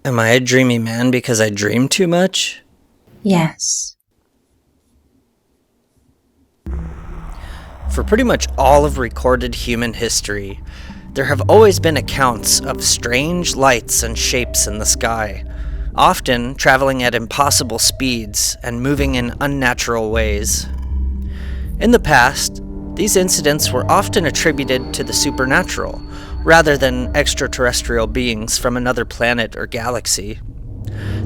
Am I a dreamy man because I dream too much? Yes. For pretty much all of recorded human history, there have always been accounts of strange lights and shapes in the sky, often traveling at impossible speeds and moving in unnatural ways. In the past, these incidents were often attributed to the supernatural, rather than extraterrestrial beings from another planet or galaxy.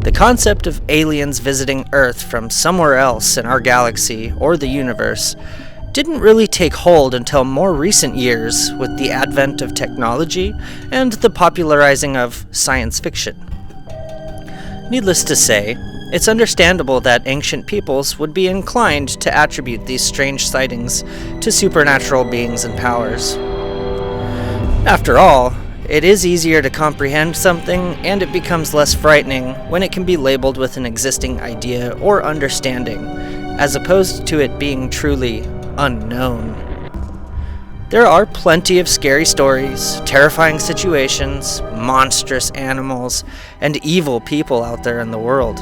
The concept of aliens visiting Earth from somewhere else in our galaxy or the universe didn't really take hold until more recent years with the advent of technology and the popularizing of science fiction. Needless to say, it's understandable that ancient peoples would be inclined to attribute these strange sightings to supernatural beings and powers. After all, it is easier to comprehend something, and it becomes less frightening when it can be labeled with an existing idea or understanding, as opposed to it being truly unknown. There are plenty of scary stories, terrifying situations, monstrous animals, and evil people out there in the world.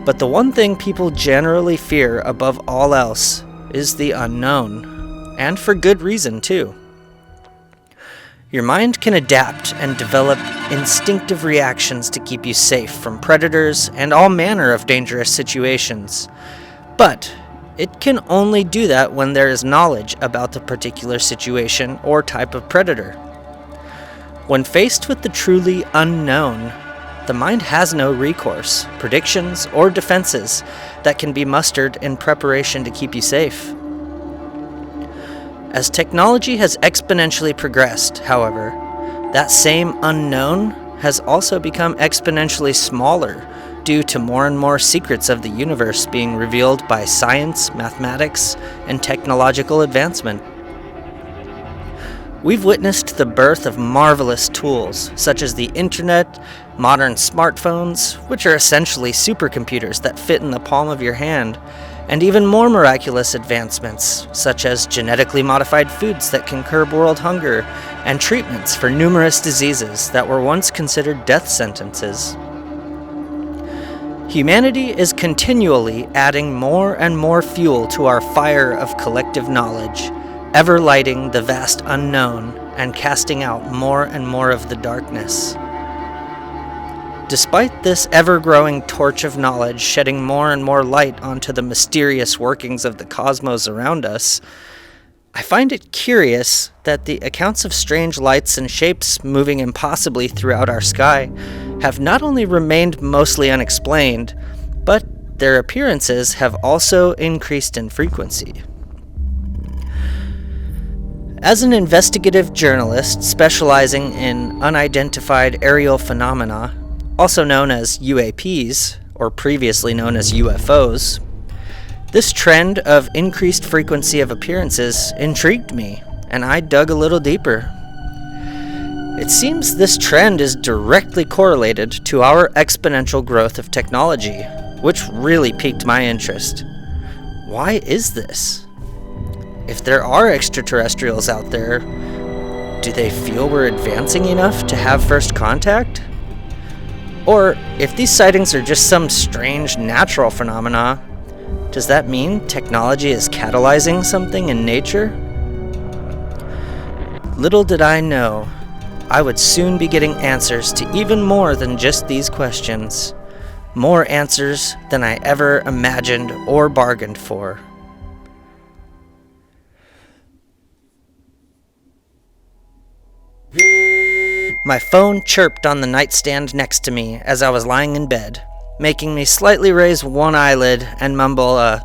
But the one thing people generally fear above all else is the unknown, and for good reason too. Your mind can adapt and develop instinctive reactions to keep you safe from predators and all manner of dangerous situations. But it can only do that when there is knowledge about the particular situation or type of predator. When faced with the truly unknown, the mind has no recourse, predictions, or defenses that can be mustered in preparation to keep you safe. As technology has exponentially progressed, however, that same unknown has also become exponentially smaller due to more and more secrets of the universe being revealed by science, mathematics, and technological advancement. We've witnessed the birth of marvelous tools such as the internet, modern smartphones, which are essentially supercomputers that fit in the palm of your hand, and even more miraculous advancements, such as genetically modified foods that can curb world hunger, and treatments for numerous diseases that were once considered death sentences. Humanity is continually adding more and more fuel to our fire of collective knowledge, ever lighting the vast unknown and casting out more and more of the darkness. Despite this ever-growing torch of knowledge shedding more and more light onto the mysterious workings of the cosmos around us, I find it curious that the accounts of strange lights and shapes moving impossibly throughout our sky have not only remained mostly unexplained, but their appearances have also increased in frequency. As an investigative journalist specializing in unidentified aerial phenomena, also known as UAPs, or previously known as UFOs, this trend of increased frequency of appearances intrigued me, and I dug a little deeper. It seems this trend is directly correlated to our exponential growth of technology, which really piqued my interest. Why is this? If there are extraterrestrials out there, do they feel we're advancing enough to have first contact? Or, if these sightings are just some strange natural phenomena, does that mean technology is catalyzing something in nature? Little did I know, I would soon be getting answers to even more than just these questions. More answers than I ever imagined or bargained for. My phone chirped on the nightstand next to me as I was lying in bed, making me slightly raise one eyelid and mumble a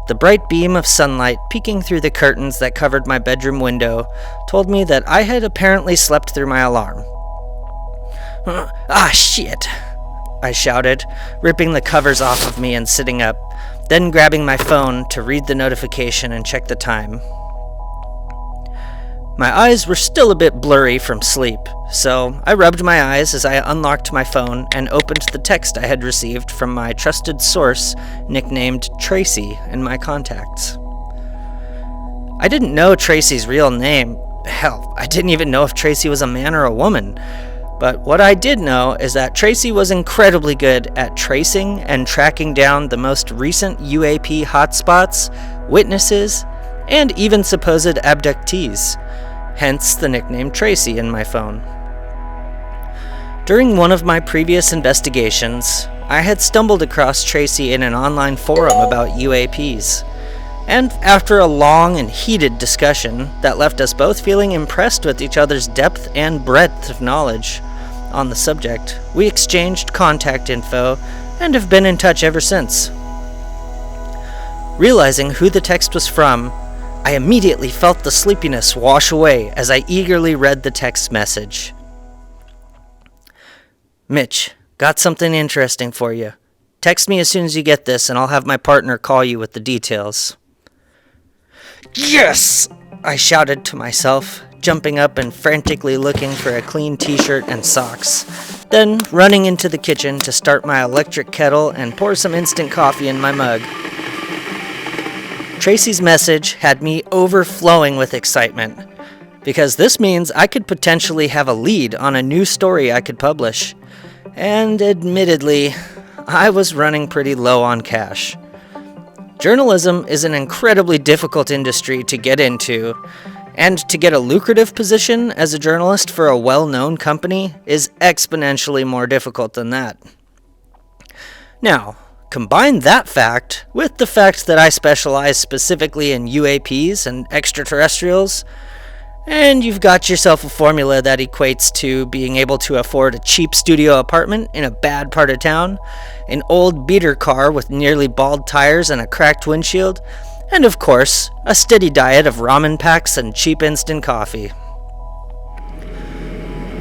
The bright beam of sunlight peeking through the curtains that covered my bedroom window told me that I had apparently slept through my alarm. Ah, shit! I shouted, ripping the covers off of me and sitting up, then grabbing my phone to read the notification and check the time. My eyes were still a bit blurry from sleep, so I rubbed my eyes as I unlocked my phone and opened the text I had received from my trusted source, nicknamed Tracy, in my contacts. I didn't know Tracy's real name, Hell, I didn't even know if Tracy was a man or a woman. But what I did know is that Tracy was incredibly good at tracing and tracking down the most recent UAP hotspots, witnesses, and even supposed abductees. Hence the nickname Tracy in my phone. During one of my previous investigations, I had stumbled across Tracy in an online forum about UAPs. And after a long and heated discussion that left us both feeling impressed with each other's depth and breadth of knowledge on the subject, we exchanged contact info and have been in touch ever since. Realizing who the text was from, I immediately felt the sleepiness wash away as I eagerly read the text message. Mitch, got something interesting for you. Text me as soon as you get this and I'll have my partner call you with the details. Yes! I shouted to myself, jumping up and frantically looking for a clean t-shirt and socks, then running into the kitchen to start my electric kettle and pour some instant coffee in my mug. Tracy's message had me overflowing with excitement, because this means I could potentially have a lead on a new story I could publish. And admittedly, I was running pretty low on cash. Journalism is an incredibly difficult industry to get into, and to get a lucrative position as a journalist for a well-known company is exponentially more difficult than that. Now, combine that fact with the fact that I specialize specifically in UAPs and extraterrestrials, and you've got yourself a formula that equates to being able to afford a cheap studio apartment in a bad part of town, an old beater car with nearly bald tires and a cracked windshield, and of course, a steady diet of ramen packs and cheap instant coffee.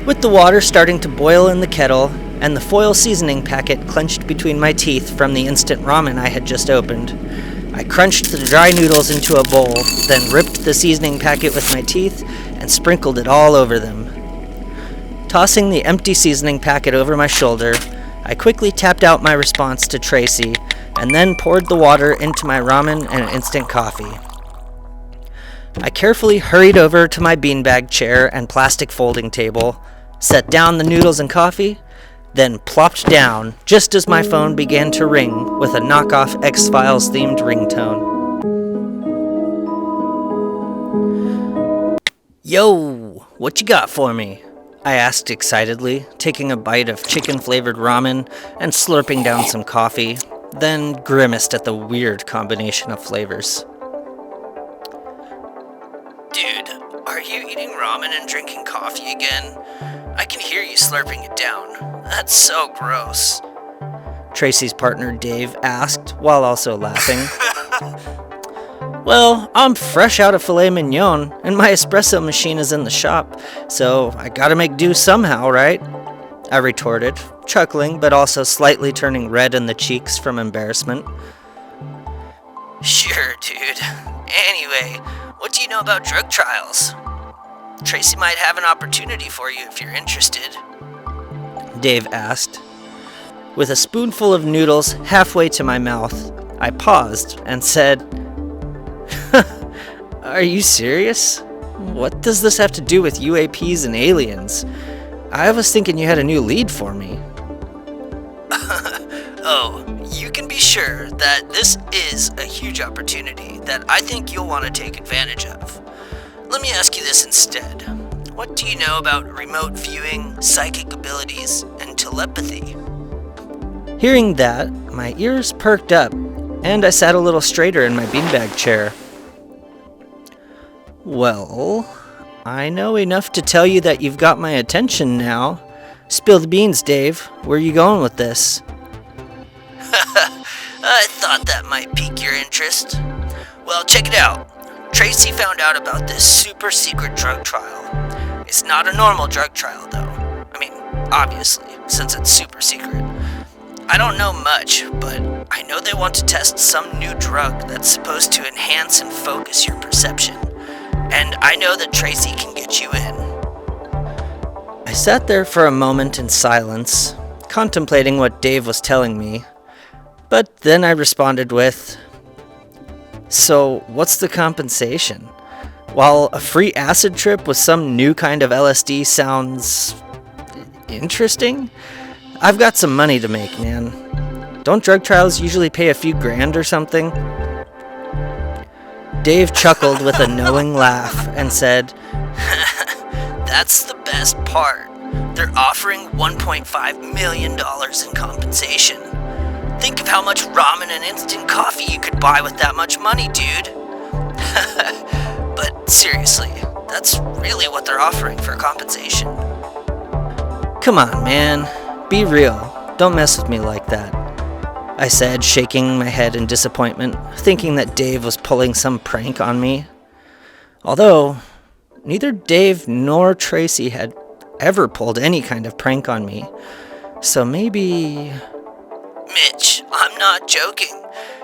With the water starting to boil in the kettle, and the foil seasoning packet clenched between my teeth from the instant ramen I had just opened, I crunched the dry noodles into a bowl, then ripped the seasoning packet with my teeth and sprinkled it all over them. Tossing the empty seasoning packet over my shoulder, I quickly tapped out my response to Tracy and then poured the water into my ramen and instant coffee. I carefully hurried over to my beanbag chair and plastic folding table, set down the noodles and coffee, then plopped down just as my phone began to ring with a knockoff X-Files themed ringtone. Yo, what you got for me? I asked excitedly, taking a bite of chicken-flavored ramen and slurping down some coffee, then grimaced at the weird combination of flavors. Dude, are you eating ramen and drinking coffee again? I can hear you slurping it down. That's so gross. Tracy's partner Dave asked, while also laughing. Well, I'm fresh out of filet mignon, and my espresso machine is in the shop, so I gotta make do somehow, right? I retorted, chuckling, but also slightly turning red in the cheeks from embarrassment. Sure, dude. Anyway, what do you know about drug trials? Tracy might have an opportunity for you if you're interested, Dave asked. With a spoonful of noodles halfway to my mouth, I paused and said, Are you serious? What does this have to do with UAPs and aliens? I was thinking you had a new lead for me. Oh, you can be sure that this is a huge opportunity that I think you'll want to take advantage of. Let me ask you this instead. What do you know about remote viewing, psychic abilities, and telepathy? Hearing that, my ears perked up, and I sat a little straighter in my beanbag chair. Well, I know enough to tell you that you've got my attention now. Spill the beans, Dave. Where are you going with this? I thought that might pique your interest. Well, check it out. Tracy found out about this super secret drug trial. It's not a normal drug trial, though. I mean, obviously, since it's super secret. I don't know much, but I know they want to test some new drug that's supposed to enhance and focus your perception. And I know that Tracy can get you in. I sat there for a moment in silence, contemplating what Dave was telling me. But then I responded with, So, what's the compensation? While a free acid trip with some new kind of LSD sounds interesting, I've got some money to make, man. Don't drug trials usually pay a few grand or something? Dave chuckled with a knowing laugh and said, "That's the best part. They're offering $1.5 million in compensation. Think of how much ramen and instant coffee you could buy with that much money, dude." But seriously, that's really what they're offering for compensation. Come on, man. Be real. Don't mess with me like that, I said, shaking my head in disappointment, thinking that Dave was pulling some prank on me. Although, neither Dave nor Tracy had ever pulled any kind of prank on me. So maybe... Mitch, I'm not joking.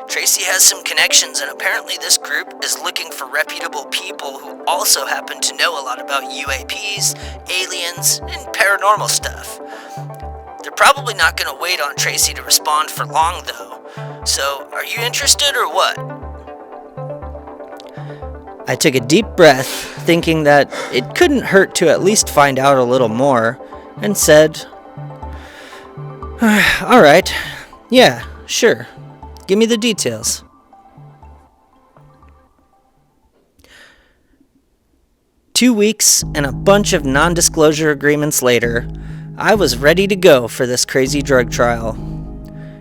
Tracy has some connections, and apparently this group is looking for reputable people who also happen to know a lot about UAPs, aliens, and paranormal stuff. They're probably not going to wait on Tracy to respond for long, though. So, are you interested or what? I took a deep breath, thinking that it couldn't hurt to at least find out a little more, and said, "All right, yeah, sure. Give me the details." Two weeks and a bunch of non-disclosure agreements later, I was ready to go for this crazy drug trial.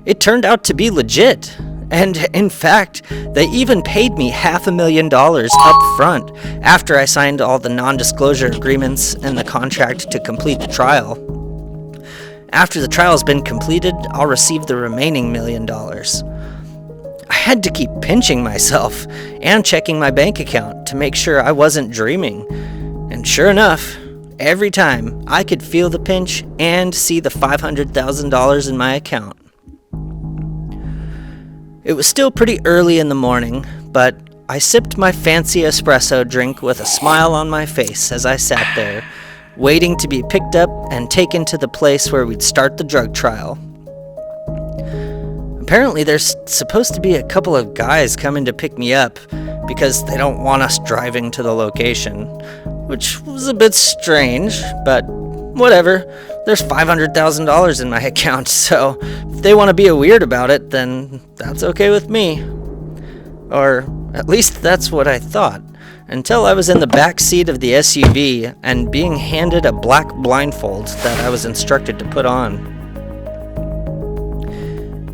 It turned out to be legit, and in fact, they even paid me $500,000 up front after I signed all the non-disclosure agreements and the contract to complete the trial. After the trial's been completed, I'll receive the remaining $1 million. I had to keep pinching myself and checking my bank account to make sure I wasn't dreaming. And sure enough, every time I could feel the pinch and see the $500,000 in my account. It was still pretty early in the morning, but I sipped my fancy espresso drink with a smile on my face as I sat there, waiting to be picked up and taken to the place where we'd start the drug trial. Apparently there's supposed to be a couple of guys coming to pick me up because they don't want us driving to the location, which was a bit strange, but whatever. There's $500,000 in my account, so if they want to be a weird about it, then that's okay with me. Or at least that's what I thought, until I was in the back seat of the SUV and being handed a black blindfold that I was instructed to put on.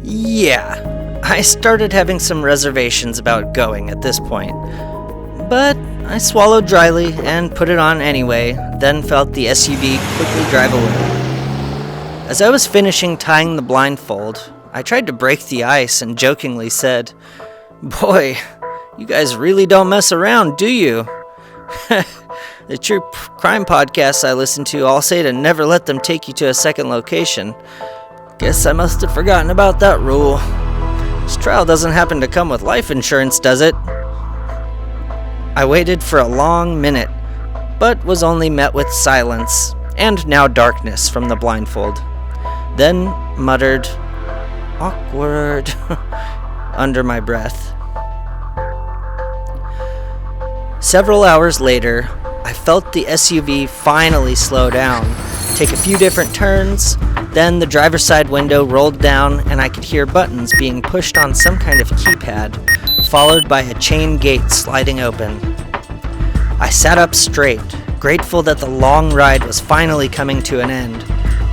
Yeah, I started having some reservations about going at this point, but I swallowed dryly and put it on anyway, then felt the SUV quickly drive away. As I was finishing tying the blindfold, I tried to break the ice and jokingly said, "Boy, you guys really don't mess around, do you?" The true crime podcasts I listen to all say to never let them take you to a second location. Guess I must have forgotten about that rule. This trial doesn't happen to come with life insurance, does it? I waited for a long minute, but was only met with silence, and now darkness from the blindfold. Then muttered, "Awkward," under my breath. Several hours later, I felt the SUV finally slow down, take a few different turns, then the driver's side window rolled down and I could hear buttons being pushed on some kind of keypad, followed by a chain gate sliding open. I sat up straight, grateful that the long ride was finally coming to an end,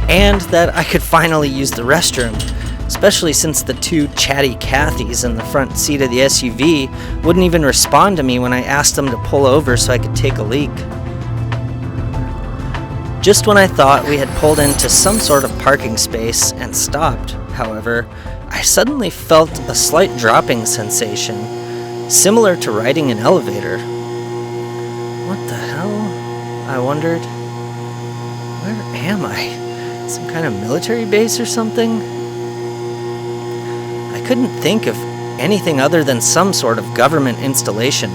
and that I could finally use the restroom, especially since the two chatty Cathys in the front seat of the SUV wouldn't even respond to me when I asked them to pull over so I could take a leak. Just when I thought we had pulled into some sort of parking space and stopped, however, I suddenly felt a slight dropping sensation, similar to riding an elevator. What the hell? I wondered. Where am I? Some kind of military base or something? I couldn't think of anything other than some sort of government installation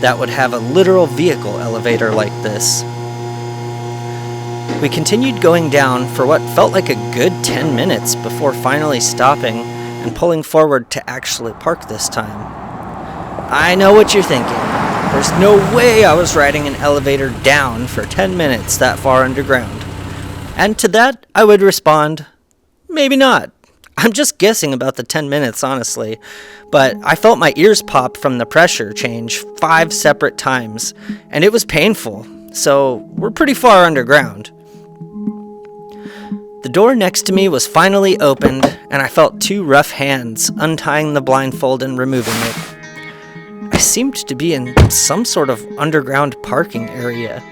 that would have a literal vehicle elevator like this. We continued going down for what felt like a good 10 minutes before finally stopping and pulling forward to actually park this time. I know what you're thinking. There's no way I was riding an elevator down for 10 minutes that far underground. And to that, I would respond, maybe not. I'm just guessing about the 10 minutes, honestly. But I felt my ears pop from the pressure change 5 separate times, and it was painful, so we're pretty far underground. The door next to me was finally opened, and I felt 2 rough hands untying the blindfold and removing it. I seemed to be in some sort of underground parking area,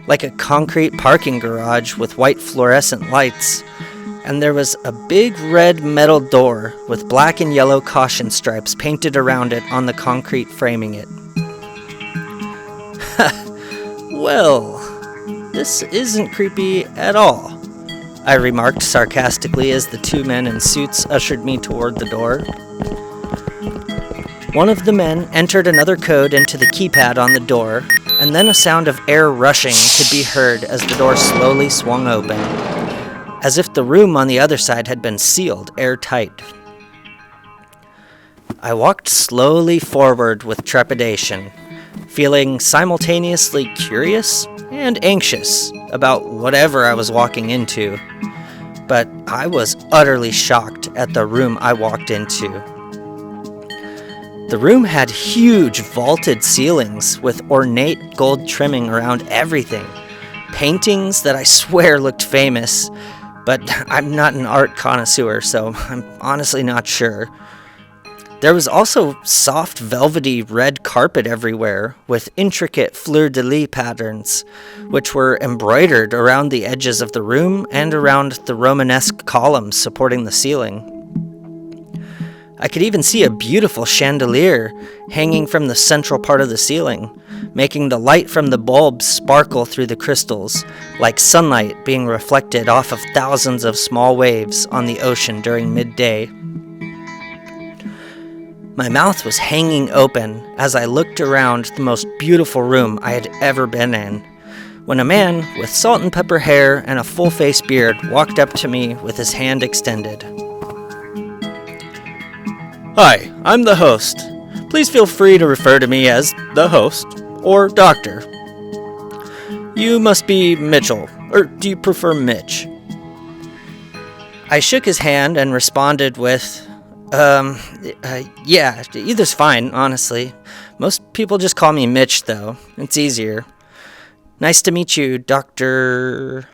like a concrete parking garage with white fluorescent lights, and there was a big red metal door with black and yellow caution stripes painted around it on the concrete framing it. Well, this isn't creepy at all, I remarked sarcastically as the 2 men in suits ushered me toward the door. One of the men entered another code into the keypad on the door, and then a sound of air rushing could be heard as the door slowly swung open, as if the room on the other side had been sealed airtight. I walked slowly forward with trepidation, feeling simultaneously curious and anxious about whatever I was walking into, but I was utterly shocked at the room I walked into. The room had huge vaulted ceilings with ornate gold trimming around everything, paintings that I swear looked famous, but I'm not an art connoisseur, so I'm honestly not sure. There was also soft velvety red carpet everywhere with intricate fleur-de-lis patterns, which were embroidered around the edges of the room and around the Romanesque columns supporting the ceiling. I could even see a beautiful chandelier hanging from the central part of the ceiling, making the light from the bulbs sparkle through the crystals, like sunlight being reflected off of thousands of small waves on the ocean during midday. My mouth was hanging open as I looked around the most beautiful room I had ever been in, when a man with salt and pepper hair and a full-face beard walked up to me with his hand extended. Hi, I'm the host. Please feel free to refer to me as the host, or doctor. You must be Mitchell, or do you prefer Mitch? I shook his hand and responded with, yeah, either's fine, honestly. Most people just call me Mitch, though. It's easier. Nice to meet you, Dr.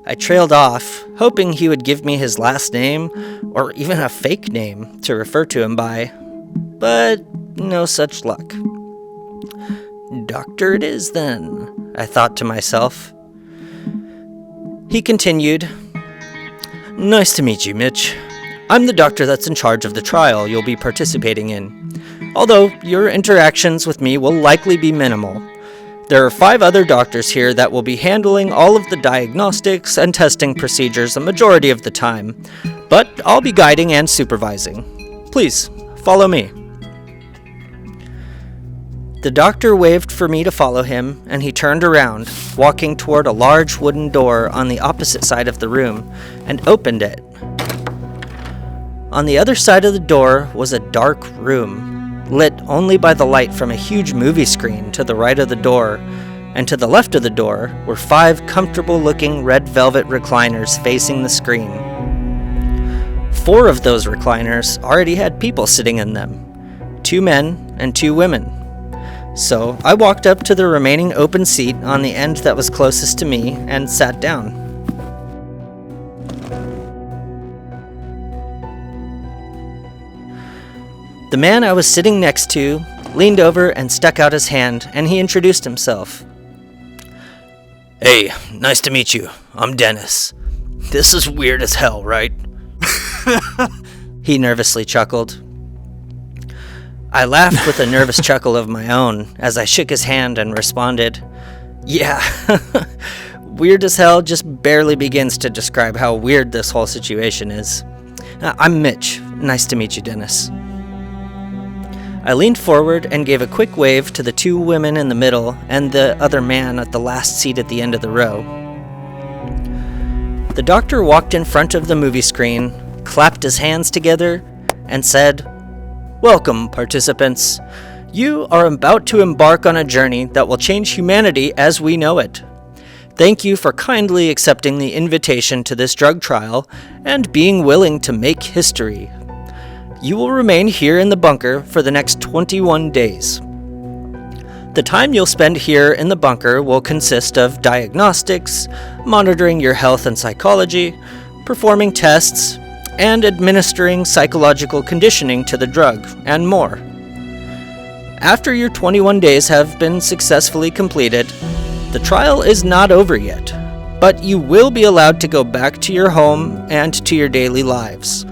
I trailed off, hoping he would give me his last name, or even a fake name to refer to him by, but no such luck. Doctor it is, then, I thought to myself. He continued, Nice to meet you, Mitch. I'm the doctor that's in charge of the trial you'll be participating in, although your interactions with me will likely be minimal. There are 5 other doctors here that will be handling all of the diagnostics and testing procedures a majority of the time, but I'll be guiding and supervising. Please, follow me. The doctor waved for me to follow him, and he turned around, walking toward a large wooden door on the opposite side of the room, and opened it. On the other side of the door was a dark room, lit only by the light from a huge movie screen to the right of the door, and to the left of the door were 5 comfortable-looking red velvet recliners facing the screen. 4 of those recliners already had people sitting in them, 2 men and 2 women. So I walked up to the remaining open seat on the end that was closest to me and sat down. The man I was sitting next to leaned over and stuck out his hand, and he introduced himself. Hey, nice to meet you. I'm Dennis. This is weird as hell, right? He nervously chuckled. I laughed with a nervous chuckle of my own as I shook his hand and responded, Yeah, weird as hell just barely begins to describe how weird this whole situation is. I'm Mitch. Nice to meet you, Dennis. I leaned forward and gave a quick wave to the 2 women in the middle and the other man at the last seat at the end of the row. The doctor walked in front of the movie screen, clapped his hands together, and said, Welcome, participants. You are about to embark on a journey that will change humanity as we know it. Thank you for kindly accepting the invitation to this drug trial and being willing to make history. You will remain here in the bunker for the next 21 days. The time you'll spend here in the bunker will consist of diagnostics, monitoring your health and psychology, performing tests, and administering psychological conditioning to the drug, and more. After your 21 days have been successfully completed, the trial is not over yet, but you will be allowed to go back to your home and to your daily lives.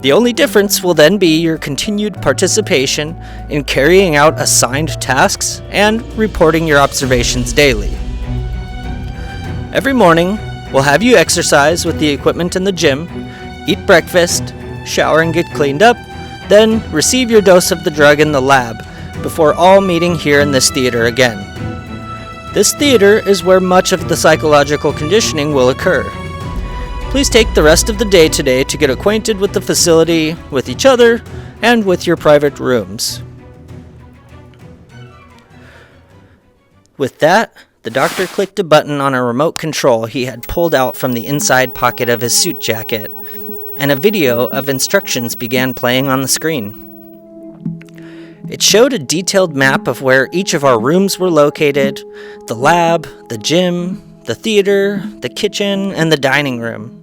The only difference will then be your continued participation in carrying out assigned tasks and reporting your observations daily. Every morning, we'll have you exercise with the equipment in the gym, eat breakfast, shower and get cleaned up, then receive your dose of the drug in the lab before all meeting here in this theater again. This theater is where much of the psychological conditioning will occur. Please take the rest of the day today to get acquainted with the facility, with each other, and with your private rooms. With that, the doctor clicked a button on a remote control he had pulled out from the inside pocket of his suit jacket, and a video of instructions began playing on the screen. It showed a detailed map of where each of our rooms were located, the lab, the gym, the theater, the kitchen, and the dining room.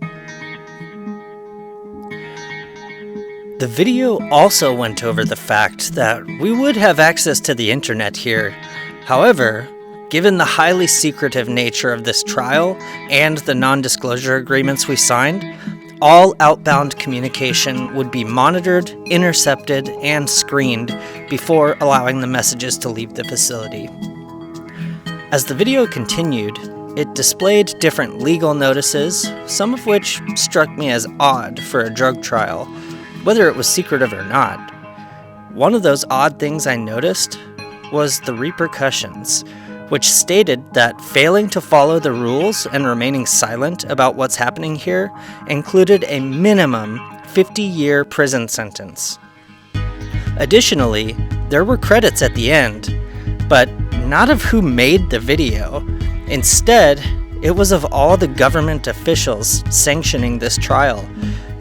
The video also went over the fact that we would have access to the internet here. However, given the highly secretive nature of this trial and the non-disclosure agreements we signed, all outbound communication would be monitored, intercepted, and screened before allowing the messages to leave the facility. As the video continued, it displayed different legal notices, some of which struck me as odd for a drug trial, whether it was secretive or not. One of those odd things I noticed was the repercussions, which stated that failing to follow the rules and remaining silent about what's happening here included a minimum 50-year prison sentence. Additionally, there were credits at the end, but not of who made the video. Instead, it was of all the government officials sanctioning this trial,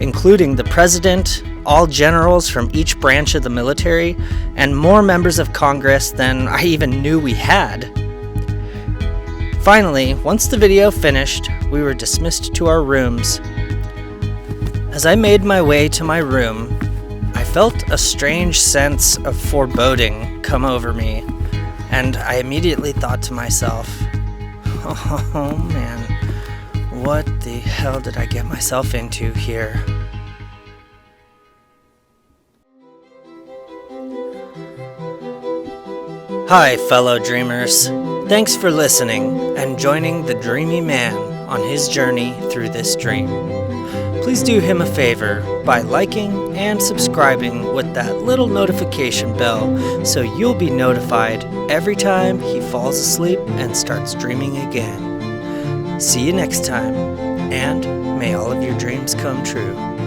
including the president, all generals from each branch of the military, and more members of Congress than I even knew we had. Finally, once the video finished, we were dismissed to our rooms. As I made my way to my room, I felt a strange sense of foreboding come over me, and I immediately thought to myself, oh man, what the hell did I get myself into here? Hi, fellow dreamers. Thanks for listening and joining the Dreamy Man on his journey through this dream. Please do him a favor by liking and subscribing with that little notification bell so you'll be notified every time he falls asleep and starts dreaming again. See you next time, and may all of your dreams come true.